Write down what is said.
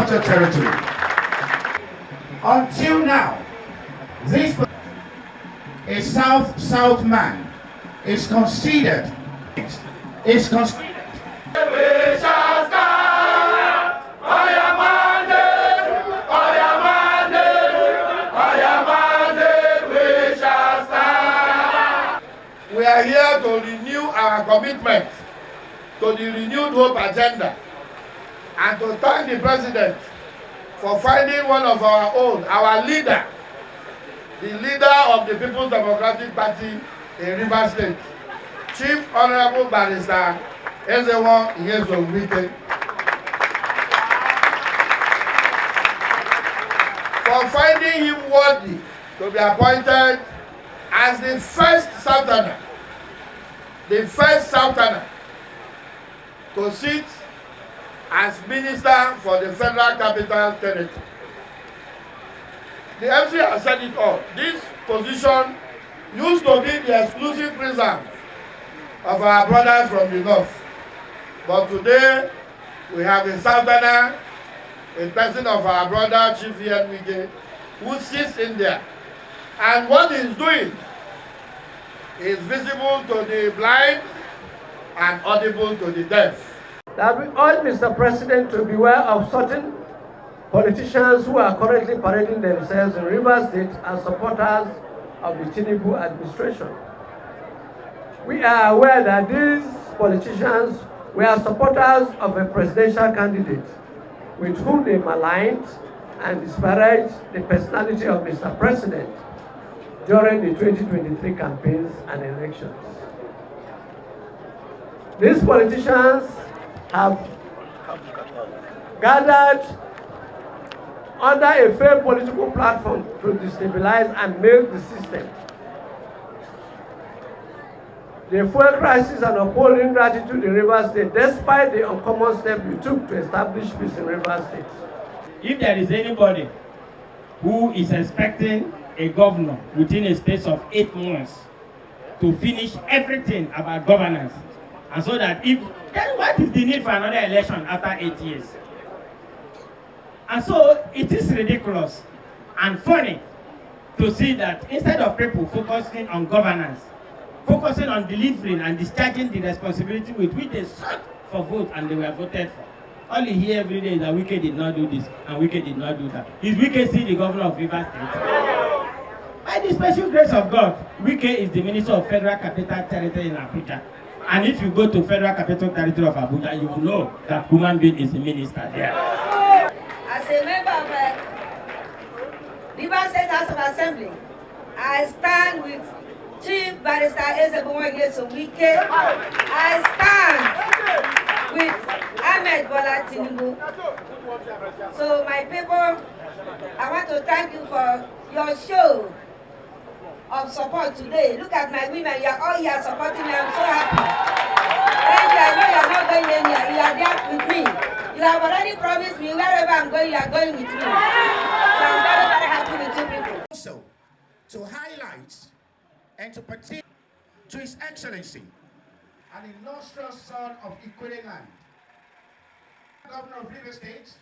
after territory. Until now, this a South man is considered. We shall stand. We are here to renew our commitment to the renewed hope agenda and to thank the President for finding one of our own, our leader, the leader of the People's Democratic Party in Rivers State, Chief Honorable Barrister Wike, for finding him worthy to be appointed as the first Southerner to sit as Minister for the Federal Capital Territory. The MC has said it all. This position used to be the exclusive prison of our brothers from the north. But today, we have a Southerner, in person of our brother Chief Wike, who sits in there. And what he's doing is visible to the blind and audible to the deaf. That we urge Mr. President to beware of certain politicians who are currently parading themselves in Rivers State as supporters of the Tinubu administration. We are aware that these politicians were supporters of a presidential candidate with whom they maligned and disparaged the personality of Mr. President during the 2023 campaigns and elections. These politicians have gathered under a fair political platform to destabilize and milk the system. The fuel crisis and upholding gratitude in Rivers State, despite the uncommon step you took to establish peace in Rivers State. If there is anybody who is expecting a governor within a space of 8 months to finish everything about governance, and so that then what is the need for another election after 8 years? And so it is ridiculous and funny to see that instead of people focusing on governance, focusing on delivering and discharging the responsibility with which they sought for vote and they were voted for. All you hear every day is that Wike did not do this and Wike did not do that. Is Wike still the governor of Rivers State? By the special grace of God, Wike is the Minister of Federal Capital Territory in Abuja. And if you go to Federal Capital Territory of Abuja, you will know that human being is the minister there. As a member of the Rivers State House of Assembly, I stand with Chief Barrister Emohua Wike. I stand with Ahmed Bola Tinubu. So my people, I want to thank you for your show of support today. Look at my women, you are all here supporting me. I'm so happy. Thank you. I know you are not going anywhere. You are there with me. You have already promised me wherever I'm going, you are going with me. So I'm very, very happy with you people. Also, to highlight and to pertain to His Excellency, an illustrious son of Ikwere land, Governor of Rivers State,